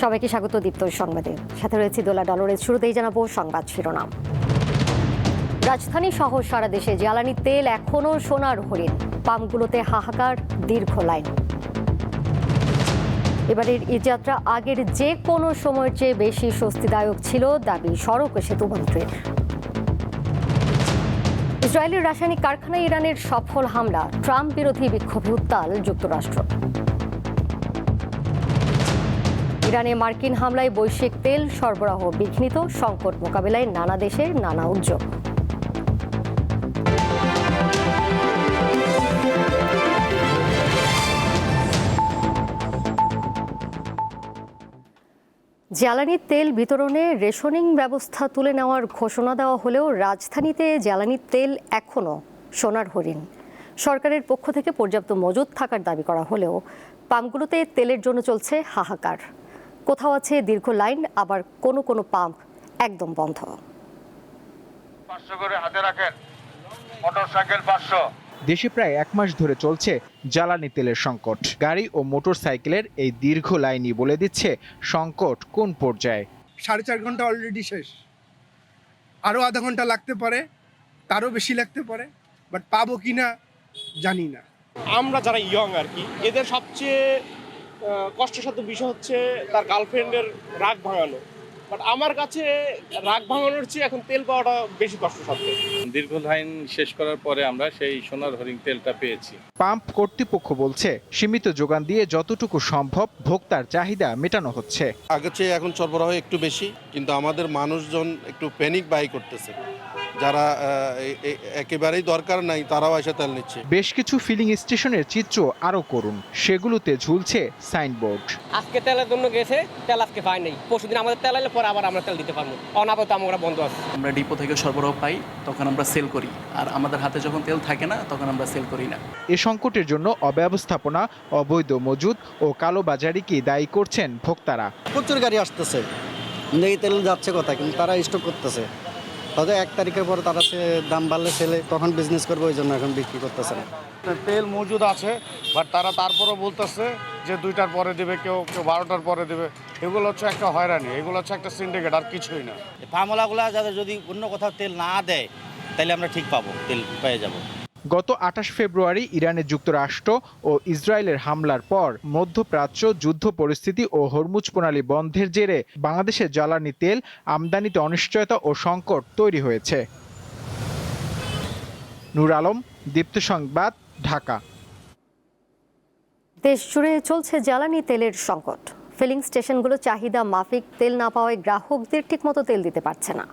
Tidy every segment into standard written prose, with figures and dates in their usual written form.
সবাইকে স্বাগত দীপ্ত সংবাদে। সাথে রয়েছে দোলা ডলরের। শুরুতেই জানাবো সংবাদ শিরোনাম। রাজধানী সহ সারা দেশে জ্বালানি তেল এখনো সোনার হরিণ, পাম্পগুলোতে হাহাকার, দীর্ঘ লাইন। এবারের ঈদ যাত্রা আগের যে কোনো সময়ের চেয়ে বেশি স্বস্তিদায়ক ছিল, দাবি সড়ক ও সেতু মন্ত্রীর। ইসরায়েলের রাসায়নিক কারখানায় ইরানের সফল হামলা, ট্রাম্প বিরোধী বিক্ষোভে উত্তাল যুক্তরাষ্ট্র। ইরানে মার্কিন হামলায় বৈশ্বিক তেল সরবরাহ বিঘ্নিত, সংকট মোকাবিলায় নানা দেশের নানা উদ্যোগ। জ্বালানি তেল বিতরণে রেশনিং ব্যবস্থা তুলে নেওয়ার ঘোষণা দেওয়া হলেও রাজধানীতে জ্বালানি তেল এখনও সোনার হরিণ। সরকারের পক্ষ থেকে পর্যাপ্ত মজুত থাকার দাবি করা হলেও পাম্পগুলোতে তেলের জন্য চলছে হাহাকার। কোথাও আছে দীর্ঘ লাইন, আবার কোনো কোনো পাম্প একদম বন্ধ। 500 করে হাতে রাখেন, মোটরসাইকেল 500। দেশে প্রায় এক মাস ধরে চলছে জ্বালানি তেলের সংকট। গাড়ি ও মোটরসাইকেলের এই দীর্ঘ লাইনই বলে দিচ্ছে সংকট কোন পর্যায়ে। 4.5 ঘন্টা অলরেডি শেষ, আরও আধা ঘন্টা লাগতে পারে, তারও বেশি লাগতে পারে, বাট পাবো কিনা জানি না। আমরা যারা ইয়ং আর কি, এদের সবচেয়ে কষ্টসাধ্য বিষয় হচ্ছে তার গার্লফ্রেন্ডের রাগ ভাঙানো। বাট আমার কাছে রাগ ভাঙানোর চেয়ে এখন তেল পাওয়াটা বেশি কষ্টসাধ্য। দীর্ঘ লাইন শেষ করার পরে আমরা সেই সোনার হরিণ তেলটা পেয়েছি। পাম্প কর্তৃপক্ষ বলছে সীমিত যোগান দিয়ে যতটুকু সম্ভব ভোক্তার চাহিদা মেটানো হচ্ছে। আগের চেয়ে এখন সরবরাহ একটু বেশি, কিন্তু আমাদের মানুষজন একটু প্যানিক বাই করতেছে। যারা একেবারেই দরকার নাই তারাও এসে তেল নিচ্ছে। বেশ কিছু ফিলিং স্টেশনের চিত্র আরও করুন, সেগুলোতে ঝুলছে সাইনবোর্ড। আজকে তেলের জন্য গেছে, তেল আজকে পাই নাই, পরশুদিন আমাদের তেল এলে পরে আবার আমরা তেল দিতে পারবো। অনাপত আমরা বন্ধ আছে। আমরা ডিপো থেকে সরবরাহ পাই, তখন আমরা সেল করি, আর আমাদের হাতে যখন তেল থাকে না তখন আমরা সেল করি না। এ সংকটের জন্য অব্যবস্থাপনা, অবৈধ মজুদ ও কালোবাজারিকে দায়ী করছেন ভোক্তারা। প্রচুর গাড়ি আসতেছে, এই তেল যাচ্ছে কথা, কিন্তু তারা স্টক করতেছে। হয়তো 1 তারিখের পর তারা দাম বাড়লে সেলে তখন বিজনেস করবে, ওই জন্য এখন বিক্রি করতেছে না। তেল মজুদ আছে, বাট তারা তারপরও বলতেছে যে 2টার পরে দেবে, কেউ 12টার পরে দেবে। এগুলো হচ্ছে একটা হয়রানি, এগুলো হচ্ছে একটা সিন্ডিকেট, আর কিছুই না। ফার্মওয়ালাগুলো যাদের যদি অন্য কোথাও তেল না দেয় তাহলে আমরা ঠিক পাবো, তেল পেয়ে যাব। গত 28 ফেব্রুয়ারি ইরানে যুক্তরাষ্ট্র ও ইসরায়েলের হামলার পর মধ্যপ্রাচ্য যুদ্ধ পরিস্থিতি ও হরমুজ প্রণালী বন্ধের জেরে বাংলাদেশের জ্বালানি তেল আমদানিতে অনিশ্চয়তা ও সংকট তৈরি হয়েছে। নূর আলম, দীপ্ত সংবাদ, ঢাকা। দেশ জুড়ে চলছে জ্বালানি তেলের সংকট। ফিলিং স্টেশনগুলো চাহিদা মাফিক তেল না পাওয়ায় গ্রাহকদের ঠিকমতো তেল দিতে পারছে না।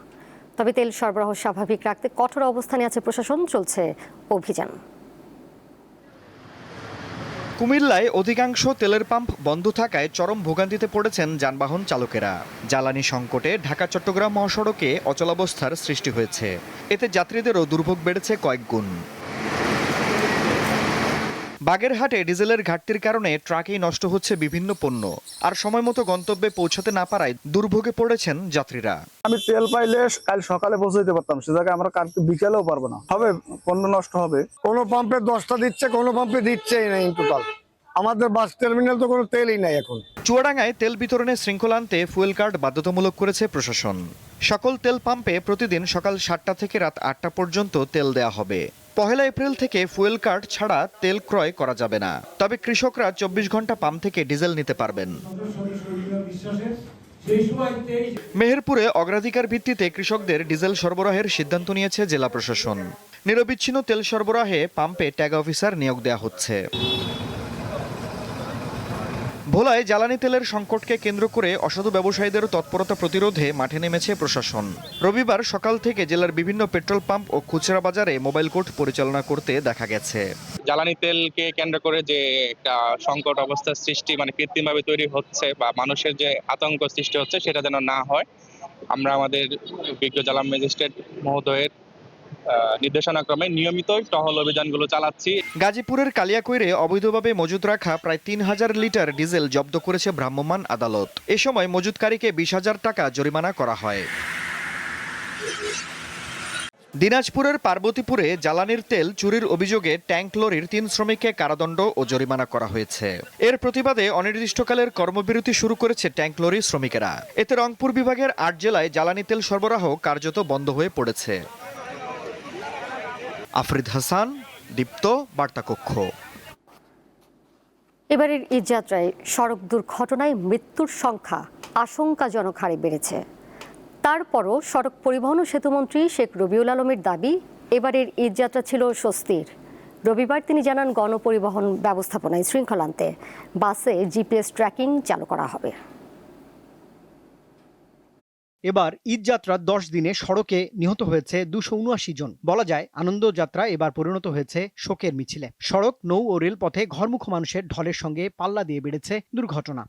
তবে তেল সরবরাহ স্বাভাবিক রাখতে কঠোর অবস্থানে আছে প্রশাসন, চলছে অভিযান। কুমিল্লায় অধিকাংশ তেলের পাম্প বন্ধ থাকায় চরম ভোগান্তিতে পড়েছেন যানবাহন চালকেরা। জ্বালানি সংকটে ঢাকা চট্টগ্রাম মহাসড়কে অচলাবস্থার সৃষ্টি হয়েছে। এতে যাত্রীদেরও দুর্ভোগ বেড়েছে কয়েক গুণ। বাগেরহাটে ডিজেলের ঘাটতির কারণে ট্রাকেই নষ্ট হচ্ছে বিভিন্ন পণ্য, আর সময় মতো গন্তব্যে পৌঁছাতে না পারায় দুর্ভোগে পড়েছেন যাত্রীরা। আমি তেল পাইলে কাল সকালে পৌঁছাইতে পারতাম, সে জায়গায় আমরা কালকে বিকেলেও পারবো না, হবে পণ্য নষ্ট হবে। কোনো পাম্পে 10টা দিচ্ছে, কোনো পাম্পে দিচ্ছেই না। ইন টোটাল আমাদের বাস টার্মিনাল তো কোনো তেলই নাই এখন। চুয়াডাঙ্গায় তেল বিতরণে শৃঙ্খলা আনতে ফুয়েল কার্ড বাধ্যতামূলক করেছে প্রশাসন। সকল তেল পাম্পে প্রতিদিন সকাল 7টা থেকে রাত 8টা পর্যন্ত তেল দেয়া হবে। 1 এপ্রিল থেকে ফুয়েল কার্ড ছাড়া তেল ক্রয় করা যাবে না। তবে কৃষকরা 24 ঘন্টা পাম্প থেকে ডিজেল নিতে পারবেন। মেহেরপুরে অগ্রাধিকার ভিত্তিতে কৃষকদের ডিজেল সরবরাহের সিদ্ধান্ত নিয়েছে জেলা প্রশাসন। নিরবিচ্ছিন্ন তেল সরবরাহে পাম্পে ট্যাগ অফিসার নিয়োগ দেওয়া হচ্ছে। ভোলায় জ্বালানি তেলের সংকটকে কেন্দ্র করে অসাধু ব্যবসায়ীদের তৎপরতা প্রতিরোধে মাঠে নেমেছে প্রশাসন। রবিবার সকাল থেকে জেলার বিভিন্ন পেট্রোল পাম্প ও খুচরা বাজারে মোবাইল কোর্ট পরিচালনা করতে দেখা গেছে। জ্বালানি তেলকে কেন্দ্র করে যে একটা সংকট অবস্থার সৃষ্টি কৃত্রিমভাবে তৈরি হচ্ছে বা মানুষের যে আতঙ্ক সৃষ্টি হচ্ছে, সেটা যেন না হয়, আমরা আমাদের বিজ্ঞ জ্বালানি ম্যাজিস্ট্রেট মহোদয়ের নির্দেশনাক্রমে নিয়মিত টহল অভিযানগুলো চালাচ্ছি। গাজীপুরের কালিয়াকৈরে অবৈধভাবে মজুত রাখা প্রায় 3000 লিটার ডিজেল জব্দ করেছে ভ্রাম্যমাণ আদালত। এ সময় মজুতকারীকে 20,000 টাকা জরিমানা করা হয়। দিনাজপুরের পার্বতীপুরে জ্বালানির তেল চুরির অভিযোগে ট্যাঙ্ক লরির 3 শ্রমিককে কারাদণ্ড ও জরিমানা করা হয়েছে। এর প্রতিবাদে অনির্দিষ্টকালের কর্মবিরতি শুরু করেছে ট্যাঙ্ক লরি শ্রমিকেরা। এতে রংপুর বিভাগের 8 জেলায় জ্বালানি তেল সরবরাহ কার্যত বন্ধ হয়ে পড়েছে। আফরিদ হাসান, দীপ্ত, বার্তাকক্ষ। এবারের ঈদযাত্রায় সড়ক দুর্ঘটনায় মৃত্যুর সংখ্যা আশঙ্কাজনক হারে বেড়েছে। তারপরও সড়ক পরিবহন ও সেতুমন্ত্রী শেখ রবিউল আলমের দাবি, এবারের ঈদযাত্রা ছিল স্বস্তির। রবিবার তিনি জানান, গণপরিবহন ব্যবস্থাপনায় শৃঙ্খলা আনতে বাসে জিপিএস ট্র্যাকিং চালু করা হবে। এবার ঈদযাত্রার 10 দিনে সড়কে নিহত হয়েছে 279 জন। বলা যায় আনন্দযাত্রা এবার পরিণত হয়েছে শোকের মিছিলে। সড়ক, নৌ ও রেলপথে ঘরমুখ মানুষের ঢলের সঙ্গে পাল্লা দিয়ে বেড়েছে দুর্ঘটনা।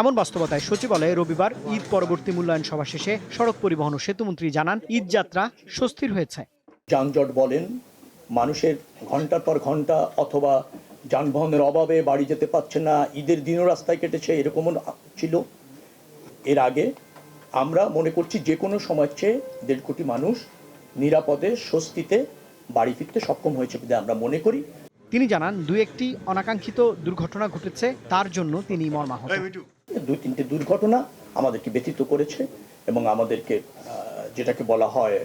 এমন বাস্তবতায় সচিবালয়ে রবিবার ঈদ পরবর্তী মূল্যায়ন সভা শেষে সড়ক পরিবহন ও সেতুমন্ত্রী জানান, ঈদযাত্রা স্বস্তির হয়েছে। যানজট বলেন, মানুষের ঘন্টার পর ঘন্টা অথবা যানবাহনের অভাবে বাড়ি যেতে পারছে না, ঈদের দিনও রাস্তায় কেটেছে, এরকমও ছিল। এর আগে আমরা মনে করছি যে কোনো সময়ের চেয়ে 1.5 কোটি মানুষ নিরাপদে স্বস্তিতে বাড়ি ফিরতে সক্ষম হয়েছে বলে আমরা মনে করি। তিনি জানান, 2-1টি অনাকাঙ্ক্ষিত দুর্ঘটনা ঘটেছে, তার জন্য তিনি মর্মাহত। 2-3টে দুর্ঘটনা আমাদেরকে ব্যথিত করেছে এবং আমাদেরকে যেটাকে বলা হয়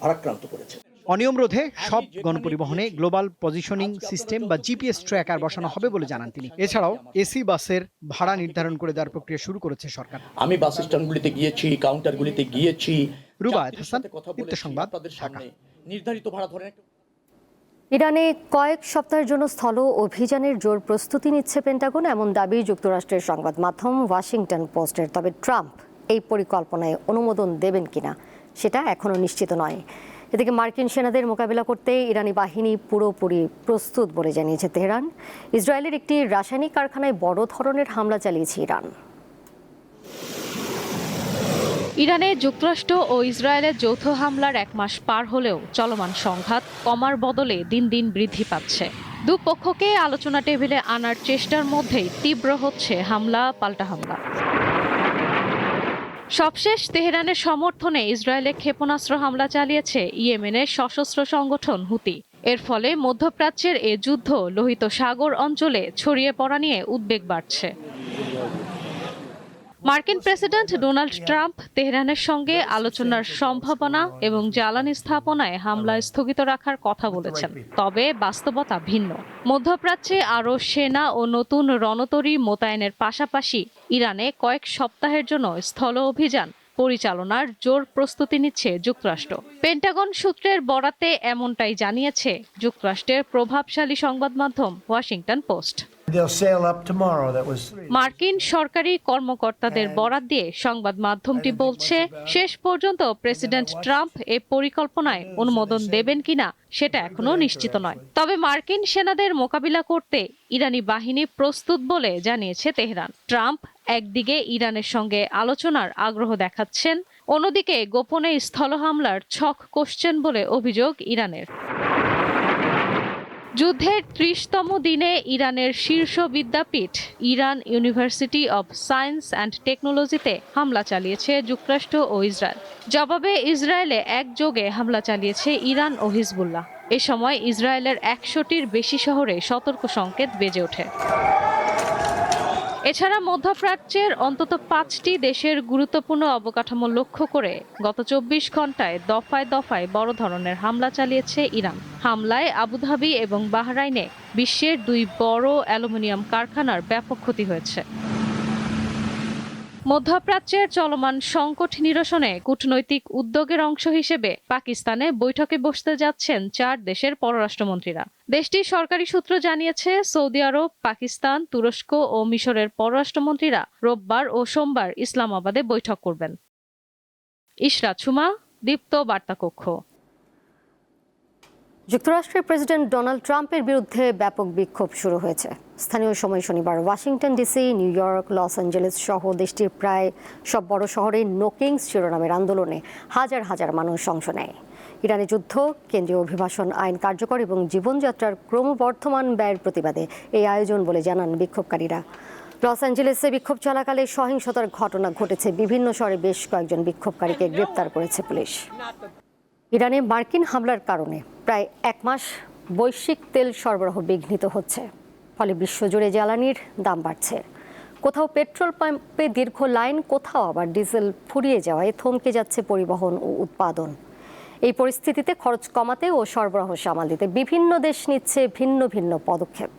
ভারাক্রান্ত করেছে। অনিয়ম রোধে সব গণপরিবহনে গ্লোবাল পজিশনিং সিস্টেম বা জিপিএস ট্র্যাকার বসানো হবে বলে জানান তিনি। এছাড়াও এসি বাসের ভাড়া নির্ধারণ করে দেওয়ার প্রক্রিয়া শুরু করেছে সরকার। আমি বাস স্ট্যান্ডগুলিতে গিয়েছি, কাউন্টারগুলিতে গিয়েছি। রুবায়েত হাসান, দীপ্ত সংবাদ, ঢাকা। নির্ধারিত ভাড়া ধরে ইরানে কয়েক সপ্তাহের জন্য স্থল অভিযানের জোর প্রস্তুতি নিচ্ছে পেন্টাগন, এমন দাবি যুক্তরাষ্ট্রের সংবাদ মাধ্যম ওয়াশিংটন পোস্টের। তবে ট্রাম্প এই পরিকল্পনায় অনুমোদন দেবেন কিনা সেটা এখনও নিশ্চিত নয়। এদিকে মার্কিন সেনাদের মোকাবিলা করতে ইরানি বাহিনী পুরোপুরি প্রস্তুত বলে জানিয়েছে তেহরান। ইসরায়েলের একটি রাসায়নিক কারখানায় বড় ধরনের হামলা চালিয়েছে ইরান। ইরানে যুক্তরাষ্ট্র ও ইসরায়েলের যৌথ হামলার 1 মাস পার হলেও চলমান সংঘাত কমার বদলে দিন দিন বৃদ্ধি পাচ্ছে। দুপক্ষকে আলোচনা টেবিলে আনার চেষ্টার মধ্যেই তীব্র হচ্ছে হামলা পাল্টা হামলা। সবশেষ তেহরানের সমর্থনে ইসরায়েলে ক্ষেপণাস্ত্র হামলা চালিয়েছে ইয়েমেনের সশস্ত্র সংগঠন হুতি। এর ফলে মধ্যপ্রাচ্যের এ যুদ্ধ লোহিত সাগর অঞ্চলে ছড়িয়ে পড়া নিয়ে উদ্বেগ বাড়ছে। মার্কিন প্রেসিডেন্ট ডোনাল্ড ট্রাম্প তেহরানের সঙ্গে আলোচনার সম্ভাবনা এবং জ্বালানি স্থাপনায় হামলা স্থগিত রাখার কথা বলেছেন। তবে বাস্তবতা ভিন্ন। মধ্যপ্রাচ্যে আরও সেনা ও নতুন রণতরী মোতায়েনের পাশাপাশি ইরানে কয়েক সপ্তাহের জন্য স্থল অভিযান পরিচালনার জোর প্রস্তুতি নিচ্ছে যুক্তরাষ্ট্র। পেন্টাগন সূত্রের বরাতে এমনটাই জানিয়েছে যুক্তরাষ্ট্রের প্রভাবশালী সংবাদ মাধ্যম ওয়াশিংটন পোস্ট। মার্কিন সরকারি কর্মকর্তাদের বরাত দিয়ে সংবাদ মাধ্যমটি বলছে, শেষ পর্যন্ত প্রেসিডেন্ট ট্রাম্প এ পরিকল্পনায় অনুমোদন দেবেন কিনা সেটা এখনো নিশ্চিত নয়। তবে মার্কিন সেনাদের মোকাবিলা করতে ইরানি বাহিনী প্রস্তুত বলে জানিয়েছে তেহরান। ট্রাম্প একদিকে ইরানের সঙ্গে আলোচনার আগ্রহ দেখাচ্ছেন, অন্যদিকে গোপনে স্থল হামলার ছক কষছেন বলে অভিযোগ ইরানের। যুদ্ধের 30তম দিনে ইরানের শীর্ষ বিদ্যাপীঠ Iran University of Science and টেকনোলজিতে হামলা চালিয়েছে যুক্তরাষ্ট্র ও ইসরায়েল। জবাবে ইসরায়েলে একযোগে হামলা চালিয়েছে ইরান ও হিজবুল্লাহ। এ সময় ইসরায়েলের 100টির বেশি শহরে সতর্ক সংকেত বেজে ওঠে। এছাড়া মধ্যপ্রাচ্যের অন্তত 5টি দেশের গুরুত্বপূর্ণ অবকাঠামো লক্ষ্য করে গত 24 ঘন্টায় দফায় দফায় বড় ধরনের হামলা চালিয়েছে ইরান। হামলায় আবুধাবি এবং বাহরাইনে বিশ্বের 2 বড় অ্যালুমিনিয়াম কারখানার ব্যাপক ক্ষতি হয়েছে। মধ্যপ্রাচ্যের চলমান সংকট নিরসনে কূটনৈতিক উদ্যোগের অংশ হিসেবে পাকিস্তানে বৈঠকে বসতে যাচ্ছেন 4 দেশের পররাষ্ট্রমন্ত্রীরা। দেশটির সরকারি সূত্র জানিয়েছে, সৌদি আরব, পাকিস্তান, তুরস্ক ও মিশরের পররাষ্ট্রমন্ত্রীরা রোববার ও সোমবার ইসলামাবাদে বৈঠক করবেন। ইশরাত সুমা, দীপ্ত, বার্তাকক্ষ। যুক্তরাষ্ট্রের প্রেসিডেন্ট ডোনাল্ড ট্রাম্পের বিরুদ্ধে ব্যাপক বিক্ষোভ শুরু হয়েছে। স্থানীয় সময় শনিবার Washington DC, new York, Los Angeles সহ দেশটির প্রায় সব বড় শহরে নো কিংস শিরোনামের আন্দোলনে হাজার হাজার মানুষ অংশ নেয়। ইরানের যুদ্ধ, কেন্দ্রীয় অভিবাসন আইন কার্যকর এবং জীবনযাত্রার ক্রমবর্ধমান ব্যয়ের প্রতিবাদে এই আয়োজন বলে জানান বিক্ষোভকারীরা। লস অ্যাঞ্জেলেসে বিক্ষোভ চলাকালে সহিংসতার ঘটনা ঘটেছে। বিভিন্ন শহরে বেশ কয়েকজন বিক্ষোভকারীকে গ্রেপ্তার করেছে পুলিশ। ইরানে মার্কিন হামলার কারণে প্রায় 1 মাস বৈশ্বিক তেল সরবরাহ বিঘ্নিত হচ্ছে, ফলে বিশ্বজুড়ে জ্বালানির দাম বাড়ছে। কোথাও পেট্রোল পাম্পে দীর্ঘ লাইন, কোথাও আবার ডিজেল ফুরিয়ে যাওয়ায় থমকে যাচ্ছে পরিবহন ও উৎপাদন। এই পরিস্থিতিতে খরচ কমাতে ও সরবরাহ সামাল দিতে বিভিন্ন দেশ নিচ্ছে ভিন্ন ভিন্ন পদক্ষেপ।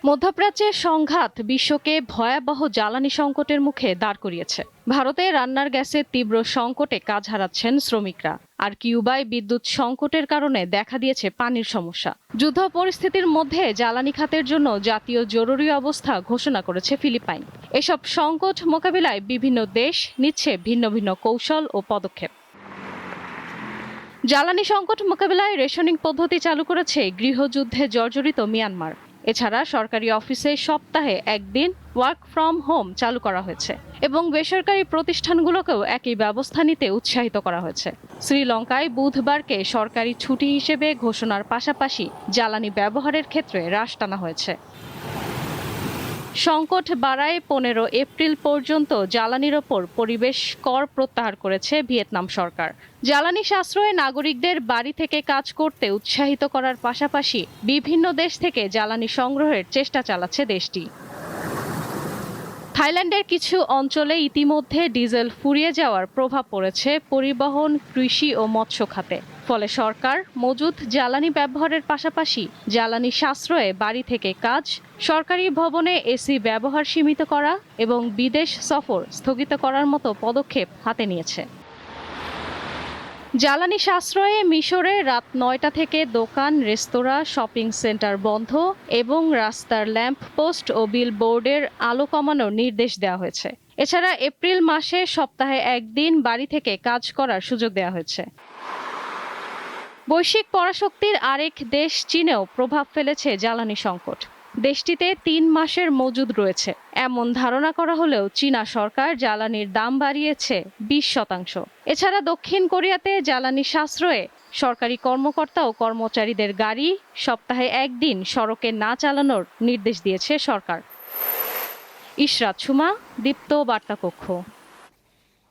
মধ্যপ্রাচ্যের সংঘাত বিশ্বকে ভয়াবহ জ্বালানি সংকটের মুখে দাঁড় করিয়েছে। ভারতে রান্নার গ্যাসের তীব্র সংকটে কাজ হারাচ্ছেন শ্রমিকরা, আর কিউবায় বিদ্যুৎ সংকটের কারণে দেখা দিয়েছে পানির সমস্যা। যুদ্ধ পরিস্থিতির মধ্যে জ্বালানি খাতের জন্য জাতীয় জরুরি অবস্থা ঘোষণা করেছে ফিলিপাইন। এসব সংকট মোকাবিলায় বিভিন্ন দেশ নিচ্ছে ভিন্ন ভিন্ন কৌশল ও পদক্ষেপ। জ্বালানি সংকট মোকাবিলায় রেশনিং পদ্ধতি চালু করেছে গৃহযুদ্ধে জর্জরিত মিয়ানমার। এছাড়া সরকারি অফিসে সপ্তাহে 1 দিন ওয়ার্ক ফ্রম হোম চালু করা হয়েছে এবং বেসরকারি প্রতিষ্ঠানগুলোকেও একই ব্যবস্থা নিতে উৎসাহিত করা হয়েছে। শ্রীলঙ্কায় বুধবারকে সরকারি ছুটি হিসেবে ঘোষণার পাশাপাশি জ্বালানি ব্যবহারের ক্ষেত্রে হ্রাস টানা হয়েছে। সংকট বাড়ায় 15 এপ্রিল পর্যন্ত জ্বালানির ওপর পরিবেশ কর প্রত্যাহার করেছে ভিয়েতনাম সরকার। জ্বালানি সাশ্রয়ে নাগরিকদের বাড়ি থেকে কাজ করতে উৎসাহিত করার পাশাপাশি বিভিন্ন দেশ থেকে জ্বালানি সংগ্রহের চেষ্টা চালাচ্ছে দেশটি। থাইল্যান্ডের কিছু অঞ্চলে ইতিমধ্যে ডিজেল ফুরিয়ে যাওয়ার প্রভাব পড়েছে পরিবহন, কৃষি ও মৎস্য খাতে। ফলে সরকার মজুদ জ্বালানি ব্যবহারের পাশাপাশি জ্বালানি সাশ্রয়ে বাড়ি থেকে কাজ, সরকারি ভবনে এসি ব্যবহার সীমিত করা এবং বিদেশ সফর স্থগিত করার মতো পদক্ষেপ হাতে নিয়েছে। জ্বালানি সাশ্রয়ে মিশরে রাত 9টা থেকে দোকান, রেস্তোরাঁ, শপিং সেন্টার বন্ধ এবং রাস্তার ল্যাম্প পোস্ট ও বিলবোর্ডের আলো কমানোর নির্দেশ দেওয়া হয়েছে। এছাড়া এপ্রিল মাসে সপ্তাহে 1 দিন বাড়ি থেকে কাজ করার সুযোগ দেওয়া হয়েছে। বৈশ্বিক পরাশক্তির আরেক দেশ চীনেও প্রভাব ফেলেছে জ্বালানি সংকট। দেশটিতে 3 মাসের মজুদ রয়েছে এমন ধারণা করা হলেও চীনা সরকার জ্বালানির দাম বাড়িয়েছে 20%। এছাড়া দক্ষিণ কোরিয়াতে জ্বালানি সাশ্রয়ে সরকারি কর্মকর্তা ও কর্মচারীদের গাড়ি সপ্তাহে 1 দিন সড়কে না চালানোর নির্দেশ দিয়েছে সরকার। ইশরাত সুমা, দীপ্ত বার্তা কক্ষ।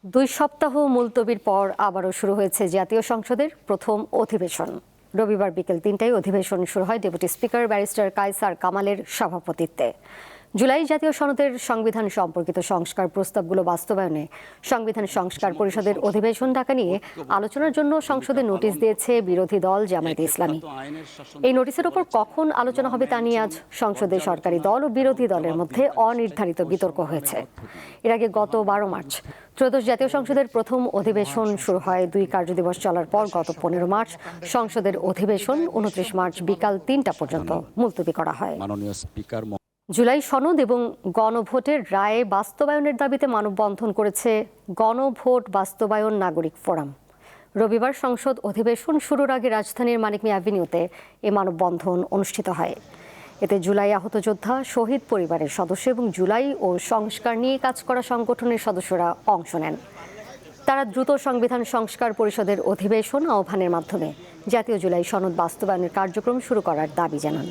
2 সপ্তাহ মুলতবির পর আবারও শুরু হয়েছে জাতীয় সংসদের প্রথম অধিবেশন। রবিবার বিকেল 3টায় অধিবেশন শুরু হয় ডেপুটি স্পিকার ব্যারিস্টার কায়সার কামালের সভাপতিত্বে। জুলাই জাতীয় সনদের সংবিধান সম্পর্কিত সংস্কার প্রস্তাবগুলো বাস্তবায়নে সংবিধান সংস্কার পরিষদের অধিবেশন ডাকা নিয়ে আলোচনার জন্য সংসদে নোটিশ দিয়েছে বিরোধী দল জামায়াতে ইসলামী। এই নোটিশের ওপর কখন আলোচনা হবে তা নিয়ে আজ সংসদে সরকারি দল ও বিরোধী দলের মধ্যে অনির্ধারিত বিতর্ক হয়েছে। এর আগে গত 12 মার্চ ত্রয়োদশ জাতীয় সংসদের প্রথম অধিবেশন শুরু হয়। 2 কার্যদিবস চলার পর গত 15 মার্চ সংসদের অধিবেশন 29 মার্চ বিকাল 3টা পর্যন্ত মুলতবি করা হয়। জুলাই সনদ এবং গণভোটের রায়ে বাস্তবায়নের দাবিতে মানববন্ধন করেছে গণভোট বাস্তবায়ন নাগরিক ফোরাম। রবিবার সংসদ অধিবেশন শুরুর আগে রাজধানীর মানিক মিয়া অ্যাভিনিউতে এ মানববন্ধন অনুষ্ঠিত হয়। এতে জুলাই আহত যোদ্ধা, শহীদ পরিবারের সদস্য এবং জুলাই ও সংস্কার নিয়ে কাজ করা সংগঠনের সদস্যরা অংশ নেন। তারা দ্রুত সংবিধান সংস্কার পরিষদের অধিবেশন আহ্বানের মাধ্যমে জাতীয় জুলাই সনদ বাস্তবায়নের কার্যক্রম শুরু করার দাবি জানান।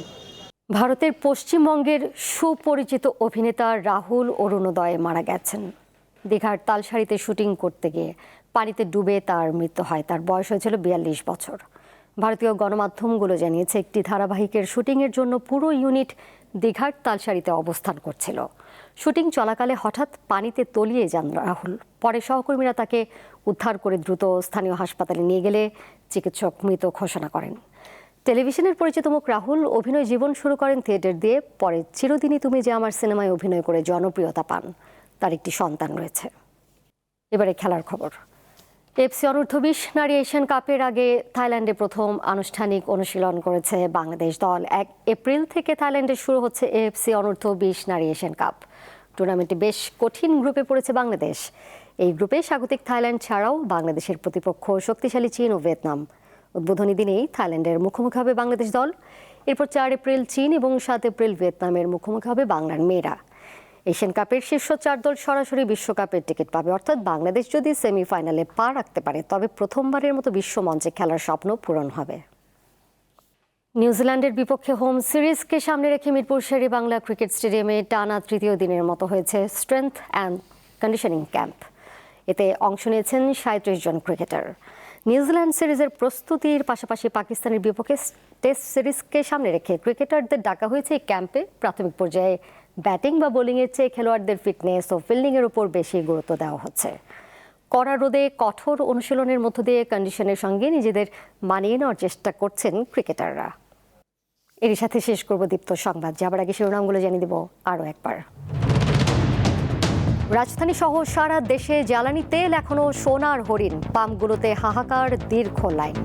ভারতের পশ্চিমবঙ্গের সুপরিচিত অভিনেতা রাহুল অরুণোদয় মারা গেছেন। দীঘার তালসারিতে শুটিং করতে গিয়ে পানিতে ডুবে তার মৃত্যু হয়। তার বয়স হয়েছিল 42 বছর। ভারতীয় গণমাধ্যমগুলো জানিয়েছে একটি ধারাবাহিকের শুটিংয়ের জন্য পুরো ইউনিট দীঘার তালসারিতে অবস্থান করছিল। শুটিং চলাকালে হঠাৎ পানিতে তলিয়ে যান রাহুল। পরে সহকর্মীরা তাকে উদ্ধার করে দ্রুত স্থানীয় হাসপাতালে নিয়ে গেলে চিকিৎসক মৃত ঘোষণা করেন। টেলিভিশনের পরিচিত মুখ রাহুল অভিনয় জীবন শুরু করেন থিয়েটার দিয়ে। পরে চিরদিনই তুমি যে আমার সিনেমায় অভিনয় করে জনপ্রিয়তা পান। তার একটি সন্তান রয়েছে। এবারে খেলার খবর। এফসি অনূর্ধ্ব 20 নারী এশিয়ান কাপের আগে থাইল্যান্ডে প্রথম আনুষ্ঠানিক অনুশীলন করেছে বাংলাদেশ দল। 1 এপ্রিল থেকে থাইল্যান্ডে শুরু হচ্ছে এফসি অনূর্ধ্ব 20 নারী এশিয়ান কাপ। টুর্নামেন্টে বেশ কঠিন গ্রুপে পড়েছে বাংলাদেশ। এই গ্রুপে স্বাগতিক থাইল্যান্ড ছাড়াও বাংলাদেশের প্রতিপক্ষ শক্তিশালী চীন ও ভিয়েতনাম। উদ্বোধনী দিনেই থাইল্যান্ডের মুখোমুখি হবে বাংলাদেশ দল। এরপর 4 এপ্রিল চীন এবং 7 এপ্রিল ভিয়েতনামের মুখোমুখি হবে বাংলার মেয়েরা। এশিয়ান কাপের শীর্ষ 4 দল সরাসরি বিশ্বকাপের টিকিট পাবে। অর্থাৎ বাংলাদেশ যদি সেমিফাইনালে পা রাখতে পারে তবে প্রথমবারের মতো বিশ্ব মঞ্চে খেলার স্বপ্ন পূরণ হবে। নিউজিল্যান্ডের বিপক্ষে হোম সিরিজকে সামনে রেখে মিরপুর শেরেবাংলা ক্রিকেট স্টেডিয়ামে টানা তৃতীয় দিনের মতো হয়েছে স্ট্রেংথ অ্যান্ড কন্ডিশনিং ক্যাম্প। এতে অংশ নিয়েছেন ৩৭ জন ক্রিকেটার। নিউজিল্যান্ড সিরিজের প্রস্তুতির পাশাপাশি পাকিস্তানের বিপক্ষে টেস্ট সিরিজকে সামনে রেখে ক্রিকেটারদের ডাকা হয়েছে এই ক্যাম্পে। প্রাথমিক পর্যায়ে ব্যাটিং বা বোলিংয়ের চেয়ে খেলোয়াড়দের ফিটনেস ও ফিল্ডিংয়ের উপর বেশি গুরুত্ব দেওয়া হচ্ছে। কড়া রোদে কঠোর অনুশীলনের মধ্য দিয়ে কন্ডিশনের সঙ্গে নিজেদের মানিয়ে নেওয়ার চেষ্টা করছেন ক্রিকেটাররা। এরই সাথে শেষ করব দীপ্ত সংবাদ। যাবার আগে শিরোনামগুলো জানিয়ে দেব আরও একবার। রাজধানী সহ সারা দেশে জ্বালানি তেল এখনো সোনার হরিণ, পাম্পগুলোতে হাহাকার, দীর্ঘ লাইন।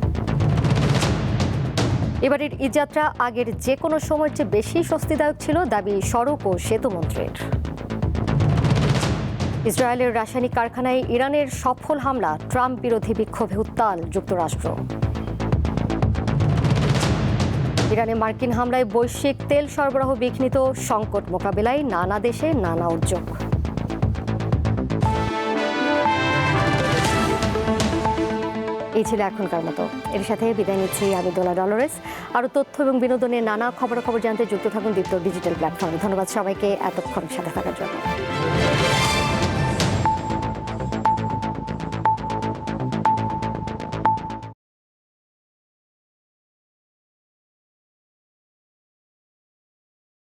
এবারের ঈদযাত্রা আগের যে কোনো সময়ের চেয়ে বেশি স্বস্তিদায়ক ছিল, দাবি সড়ক ও সেতু মন্ত্রীর। ইসরায়েলের রাসায়নিক কারখানায় ইরানের সফল হামলা, ট্রাম্প বিরোধী বিক্ষোভে উত্তাল যুক্তরাষ্ট্র। ইরানে মার্কিন হামলায় বৈশ্বিক তেল সরবরাহ বিঘ্নিত, সংকট মোকাবিলায় নানা দেশে নানা উদ্যোগ। এই ছিল এখনকার মতো। এর সাথে বিদায় নিচ্ছি আমি দোলা ডলরেস। আরও তথ্য এবং বিনোদনের নানা খবরাখবর জানতে যুক্ত থাকুন দীপ্ত ডিজিটাল প্ল্যাটফর্মে। ধন্যবাদ সবাইকে এতক্ষণ সাথে থাকার জন্য।